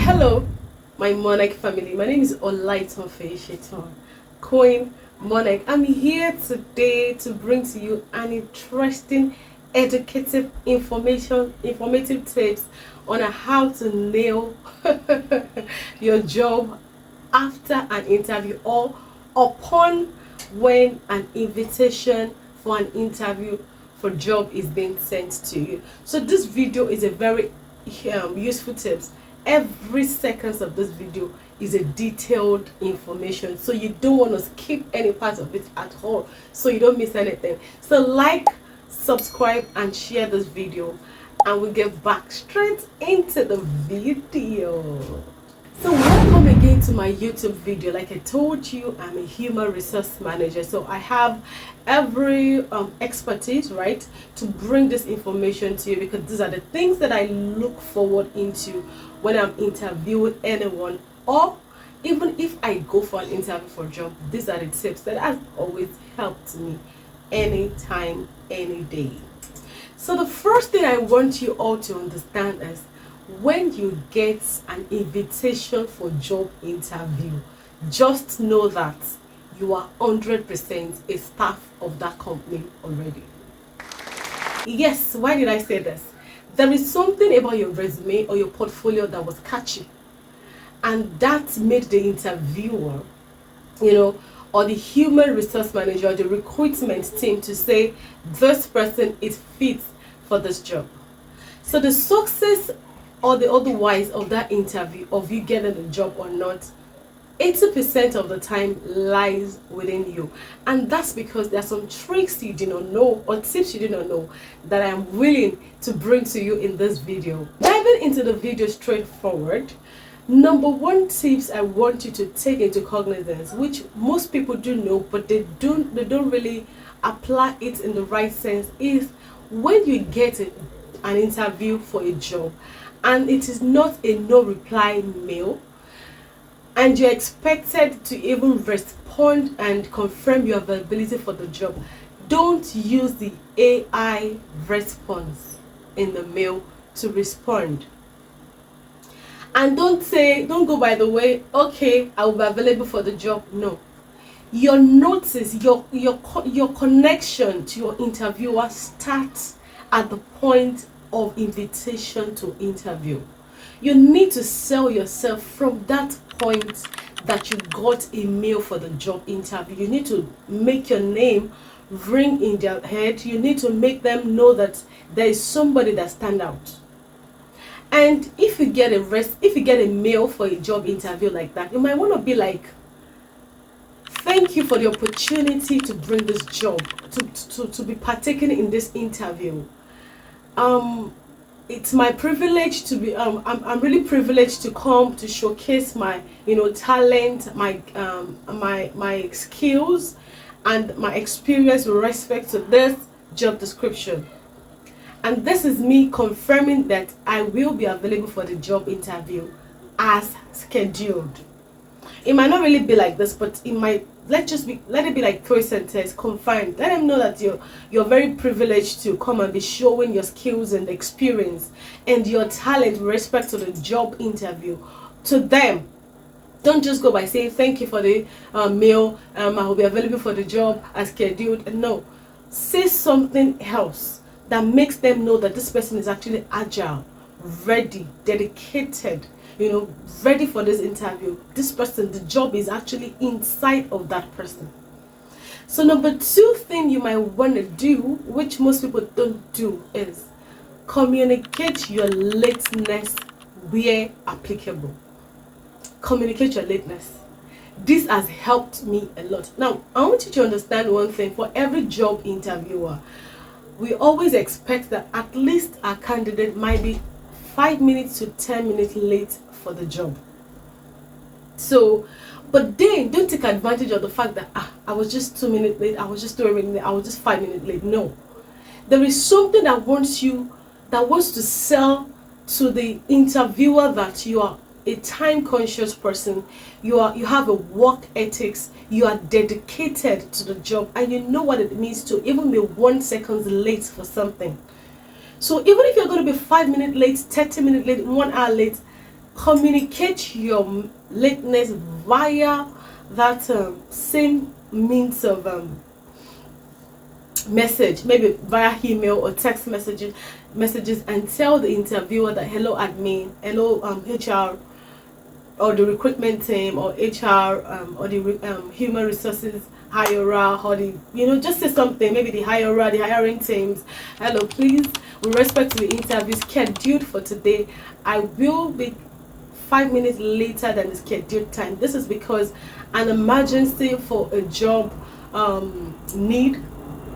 Hello, my Monarch family. My name is Olaiton Sheton, Queen Monarch. I'm here today to bring to you an interesting, educative informative tips on how to nail your job after an interview or upon when an invitation for an interview for job is being sent to you. So this video is a very useful tips. Every seconds of this video is a detailed information, so you don't want to skip any part of it at all, so you don't miss anything. So like, subscribe and share this video, and we'll get back straight into the video. So welcome again to my YouTube video. Like I told you, I'm a human resource manager, so I have every expertise, right, to bring this information to you, because these are the things that I look forward into when I'm interviewing anyone, or even if I go for an interview for a job. These are the tips that have always helped me anytime, any day. So the first thing I want you all to understand is, when you get an invitation for job interview, just know that you are 100% a staff of that company already. Yes, why did I say this? There is something about your resume or your portfolio that was catchy, and that made the interviewer, or the human resource manager or the recruitment team to say this person is fit for this job. So the success or the otherwise of that interview, of you getting the job or not, 80% of the time lies within you. And that's because there are some tricks you do not know, or tips you do not know, that I am willing to bring to you in this video. Diving into the video straightforward, number one tips I want you to take into cognizance, which most people do know but they don't really apply it in the right sense, is when you get an interview for a job and it is not a no reply mail, and you're expected to even respond and confirm your availability for the job, don't use the AI response in the mail to respond. And don't go by the way, okay, I will be available for the job. No. Your notice, your connection to your interviewer starts at the point of invitation to interview. You need to sell yourself from that point that you got a mail for the job interview. You need to make your name ring in their head. You need to make them know that there is somebody that stands out. And if you get a mail for a job interview like that, you might want to be like, thank you for the opportunity to bring this job, to be partaking in this interview. It's my privilege to be I'm really privileged to come to showcase my talent, my skills and my experience with respect to this job description. And this is me confirming that I will be available for the job interview as scheduled. It might not really be like this, but it might, let it be like 3 sentences. Confirmed. Let them know that you're very privileged to come and be showing your skills and experience and your talent with respect to the job interview to them. Don't just go by saying thank you for the mail, I will be available for the job as scheduled. No, say something else that makes them know that this person is actually agile, ready, dedicated, ready for this interview. This person, the job is actually inside of that person. So number 2 thing you might want to do, which most people don't do, is communicate your lateness where applicable. Communicate your lateness. This has helped me a lot. Now, I want you to understand one thing. For every job interviewer, we always expect that at least our candidate might be 5 minutes to 10 minutes late for the job. So, but then don't take advantage of the fact that I was just 2 minutes late, I was just 3 minutes late, I was just 5 minutes late. No, there is something that wants to sell to the interviewer that you are a time conscious person, you have a work ethics, you are dedicated to the job, and you know what it means to even be 1 second late for something. So even if you're going to be 5 minutes late, 30 minutes late, 1 hour late, communicate your lateness via that same means of message, maybe via email or text messages, and tell the interviewer that hello admin, hello HR or the recruitment team, or HR or the human resources hirer, or the, just say something, maybe the hirer, the hiring teams. Hello, please, with respect to the interview scheduled for today, I will be 5 minutes later than the scheduled time. This is because an emergency for a job need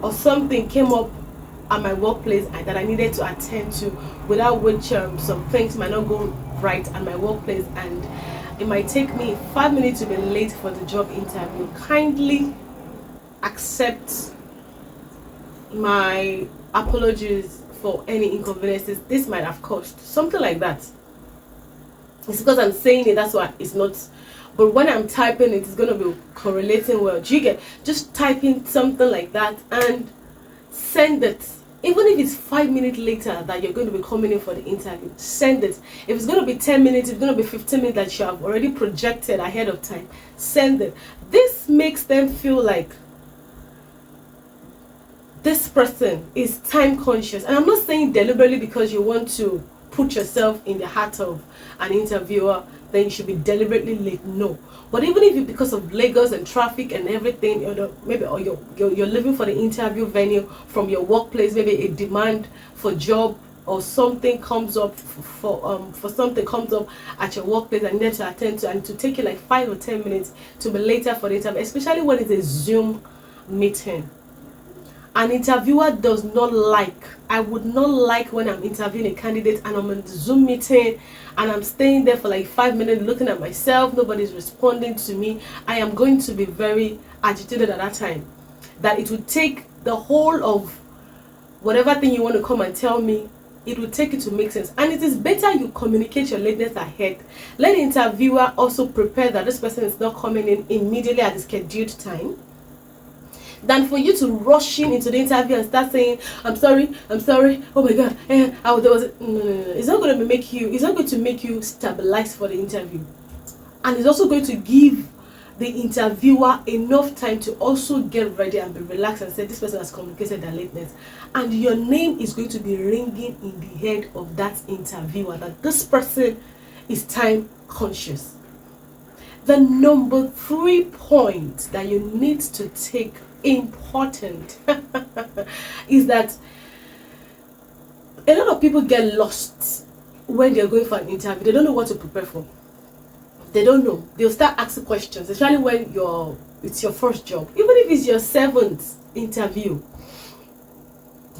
or something came up at my workplace that I needed to attend to, without which some things might not go right at my workplace, and it might take me 5 minutes to be late for the job interview. Kindly accept my apologies for any inconveniences this might have caused. Something like that. It's because I'm saying it, that's why it's not. But when I'm typing it, it's going to be correlating well. Do you get? Just type in something like that and send it. Even if it's 5 minutes later that you're going to be coming in for the interview, send it. If it's going to be 10 minutes, if it's going to be 15 minutes that you have already projected ahead of time, send it. This makes them feel like this person is time conscious. And I'm not saying deliberately because you want to put yourself in the heart of an interviewer, then you should be deliberately late. No. But even if you, because of Lagos and traffic and everything, maybe or you're leaving for the interview venue from your workplace, maybe a demand for job or something comes up for something comes up at your workplace and you need to attend to, and to take you like 5 or 10 minutes to be later for the interview, especially when it's a Zoom meeting. An interviewer does not like, I would not like when I'm interviewing a candidate and I'm in the Zoom meeting and I'm staying there for like 5 minutes looking at myself, nobody's responding to me. I am going to be very agitated at that time. That it would take the whole of whatever thing you want to come and tell me, it will take it to make sense. And it is better you communicate your lateness ahead. Let the interviewer also prepare that this person is not coming in immediately at the scheduled time, than for you to rush into the interview and start saying, I'm sorry, oh my god, there was no. It's not going to make you, it's not going to make you stabilize for the interview. And it's also going to give the interviewer enough time to also get ready and be relaxed and say this person has communicated their lateness, and your name is going to be ringing in the head of that interviewer that this person is time conscious. The number 3 point that you need to take important is that a lot of people get lost when they're going for an interview. They don't know what to prepare for. They don't know. They'll start asking questions, especially when it's your first job. Even if it's your 7th interview,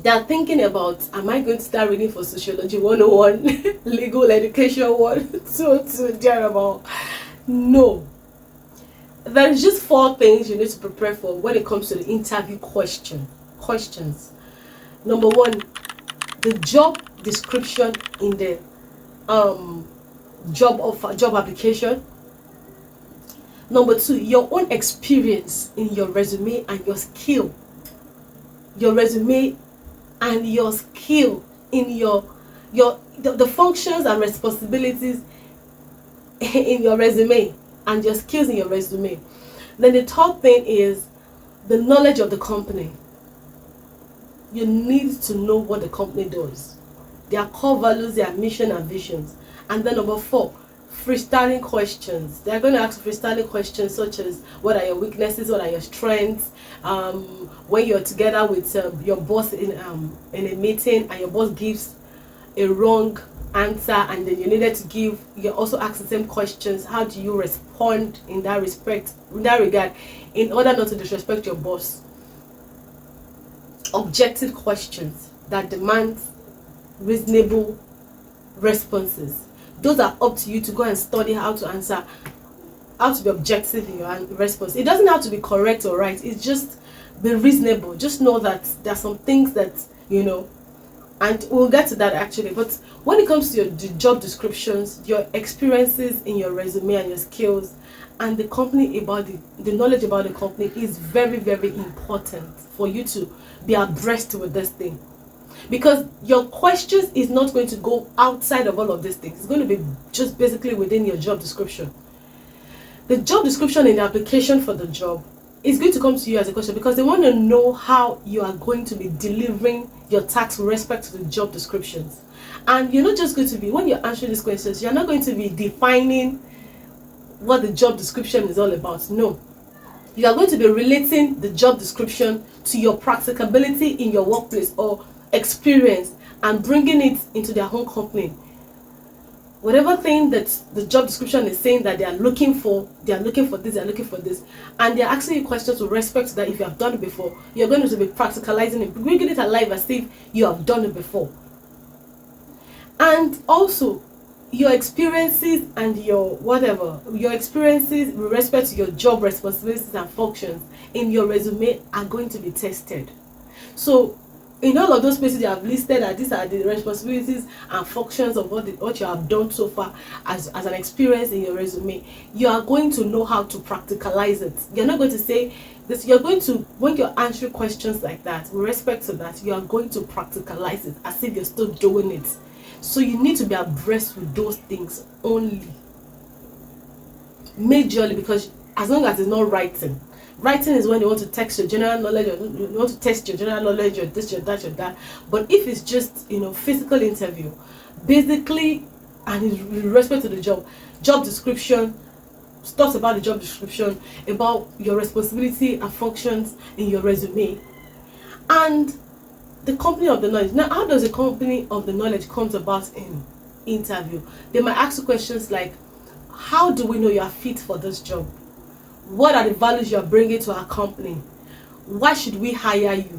they're thinking about, am I going to start reading for Sociology 101, Legal Education 1, 2, thereabout? No. There's just 4 things you need to prepare for when it comes to the interview questions. Number 1, the job description in the job application. Number 2, your own experience in your resume and your skill. Your resume and your skill in the functions and responsibilities in your resume and your skills in your resume. Then the 3rd thing is the knowledge of the company. You need to know what the company does, their core values, their mission and visions. And then number 4, freestyling questions. They're going to ask freestyling questions such as, what are your weaknesses, what are your strengths, when you're together with your boss in a meeting and your boss gives a wrong answer and then you needed to give, you also ask the same questions. How do you respond in that regard, in order not to disrespect your boss? Objective questions that demand reasonable responses. Those are up to you to go and study how to answer, how to be objective in your response. It doesn't have to be correct or right. It's just be reasonable. Just know that there are some things that, and we'll get to that actually. But when it comes to the job descriptions, your experiences in your resume and your skills, and the company about the knowledge about the company is very, very important for you to be abreast with this thing. because your questions is not going to go outside of all of these things. It's going to be just basically within your job description. The job description in the application for the job is going to come to you as a question, because they want to know how you are going to be delivering your tasks with respect to the job descriptions. And you're not just going to be, when you're answering these questions, you're not going to be defining what the job description is all about. No, you are going to be relating the job description to your practicability in your workplace or experience, and bringing it into their own company. Whatever thing that the job description is saying that they are looking for this, they are looking for this, and they're asking you questions with respect to that. If you have done it before, you're going to be practicalizing it, bringing it alive as if you have done it before. And also, your experiences and your experiences with respect to your job responsibilities and functions in your resume are going to be tested. So in all of those places you have listed that these are the responsibilities and functions of what you have done so far as an experience in your resume, you are going to know how to practicalize it. You're not going to say this, you're going to, when you're answering questions like that, with respect to that, you are going to practicalize it as if you're still doing it. So you need to be abreast with those things only. Majorly, because as long as it's not writing. Writing is when you want to test your general knowledge, or you want to test your general knowledge, or this, your that, your that. But if it's just, physical interview, basically, and with respect to the job description, talks about the job description, about your responsibility and functions in your resume, and the company of the knowledge. Now, how does the company of the knowledge comes about in interview? They might ask you questions like, how do we know you are fit for this job? What are the values you are bringing to our company? Why should we hire you?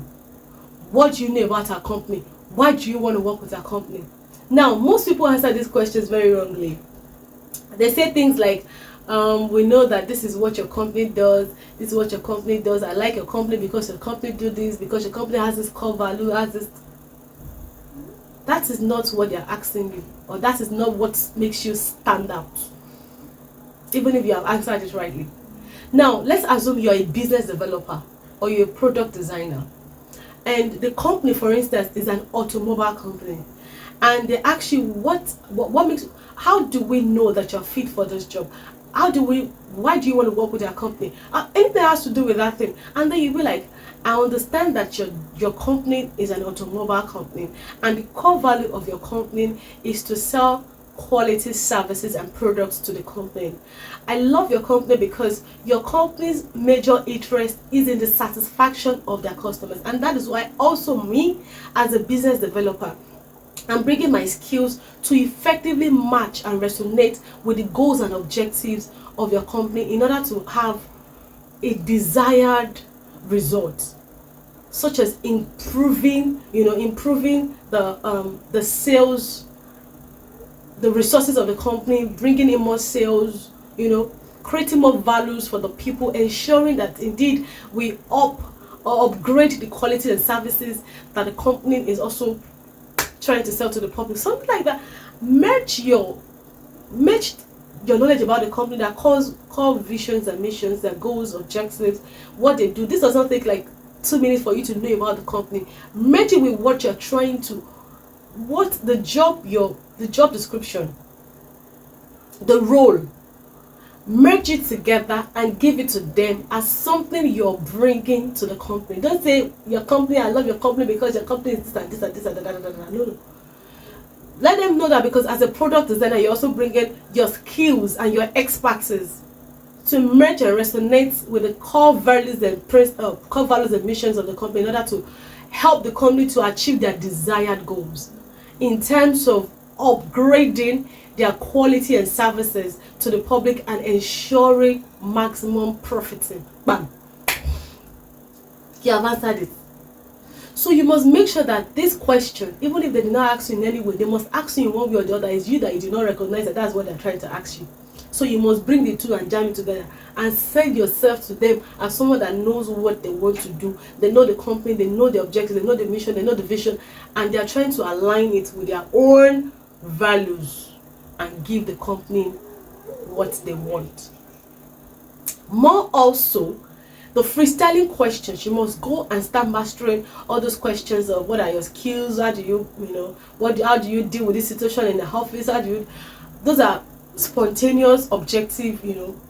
What do you know about our company? Why do you want to work with our company? Now, most people answer these questions very wrongly. They say things like, we know that this is what your company does. This is what your company does. I like your company because your company do this, because your company has this core value, has this. That is not what they're asking you, or that is not what makes you stand out, even if you have answered it rightly. Now, let's assume you're a business developer or you're a product designer, and the company, for instance, is an automobile company, and they ask you what makes, how do we know that you're fit for this job? Why do you want to work with your company? Anything that has to do with that thing. And then you'll be like, I understand that your company is an automobile company, and the core value of your company is to sell quality services and products to the company. I love your company because your company's major interest is in the satisfaction of their customers, and that is why also me, as a business developer, I'm bringing my skills to effectively match and resonate with the goals and objectives of your company in order to have a desired result, such as improving the sales, the resources of the company, bringing in more sales, creating more values for the people, ensuring that indeed we upgrade the quality and services that the company is also trying to sell to the public. Something like that. Merge your knowledge about the company, their core visions and missions, their goals, objectives, what they do. This does not take like 2 minutes for you to know about the company. Merge it with what you're trying to, what the job description, the role. Merge it together and give it to them as something you're bringing to the company. Don't say your company, I love your company because your company is this and this and this and that. No. Let them know that because as a product designer, you're also bringing your skills and your expertise to merge and resonate with the core values and missions of the company in order to help the company to achieve their desired goals in terms of upgrading their quality and services to the public and ensuring maximum profiting. Bam! You have answered it. So you must make sure that this question, even if they did not ask you in any way, they must ask you in one way or the other. It's you that you do not recognize that that's what they're trying to ask you. So you must bring the two and jam it together and send yourself to them as someone that knows what they want to do. They know the company, they know the objectives, they know the mission, they know the vision, and they're trying to align it with their own values and give the company what they want. More also, The freestyling questions, you must go and start mastering all those questions of what are your skills, how do you, how do you deal with this situation in the office, how do you, those are spontaneous, objective,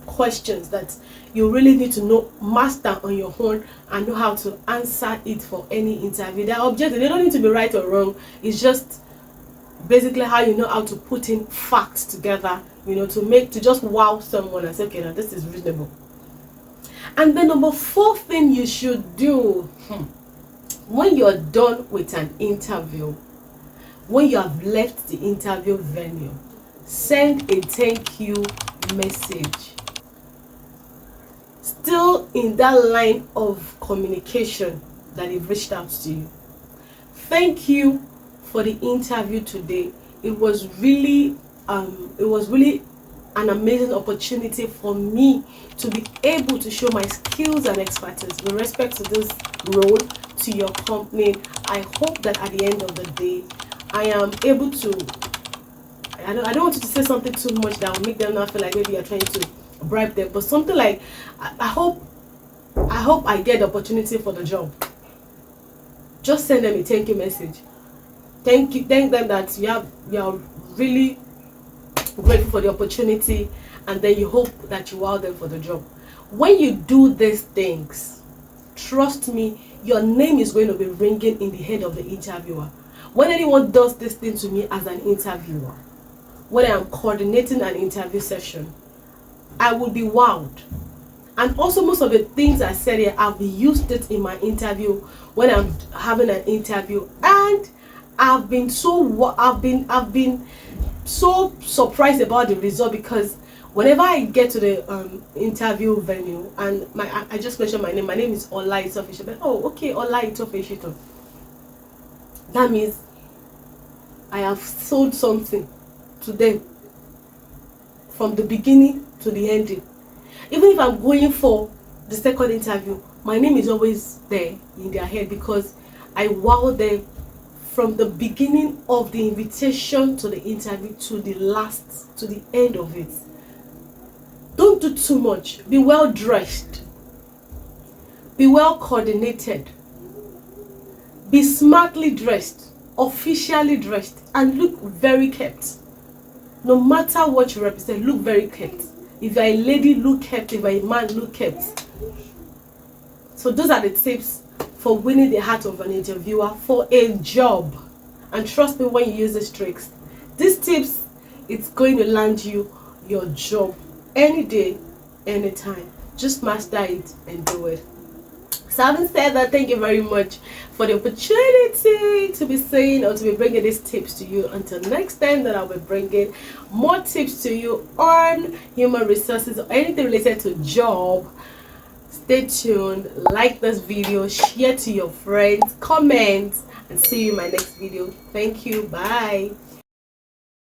questions that you really need to know, master on your own, and know how to answer it for any interview. They're objective, they don't need to be right or wrong. It's just basically how you know how to put in facts together, to just wow someone and say, okay, now this is reasonable. And the number 4 thing you should do when you're done with an interview, when you have left the interview venue, send a thank you message. Still in that line of communication that they've reached out to you. Thank you for the interview today. It was really an amazing opportunity for me to be able to show my skills and expertise with respect to this role to your company. I hope that at the end of the day, I am able to, I don't want you to say something too much that will make them not feel like maybe you're trying to bribe them, but something like, I hope I get the opportunity for the job. Just send them a thank you message. Thank them that you are really grateful for the opportunity, and then you hope that you wow them for the job. When you do these things, trust me, your name is going to be ringing in the head of the interviewer. When anyone does this thing to me as an interviewer, when I am coordinating an interview session, I will be wowed. And also, most of the things I said here, I've used it in my interview when I'm having an interview, and I've been so surprised about the result, because whenever I get to the interview venue, and I just mentioned my name is Olaitofeshito. Oh, okay, Olaitofeshito. That means I have sold something to them from the beginning to the ending. Even if I'm going for the second interview, my name is always there in their head, because I wow them from the beginning of the invitation to the interview to the end of it. Don't do too much. Be well dressed. Be well coordinated. Be smartly dressed, officially dressed, and look very kept. No matter what you represent, look very kept. If you're a lady, look kept. If you're a man, look kept. So those are the tips for winning the heart of an interviewer for a job. And trust me, when you use these tricks, these tips, it's going to land you your job any day, anytime. Just master it and do it. So having said that, thank you very much for the opportunity to be saying or to be bringing these tips to you. Until next time that I'll be bringing more tips to you on human resources or anything related to job. Stay tuned, like this video, share to your friends, comment, and see you in my next video. Thank you. Bye.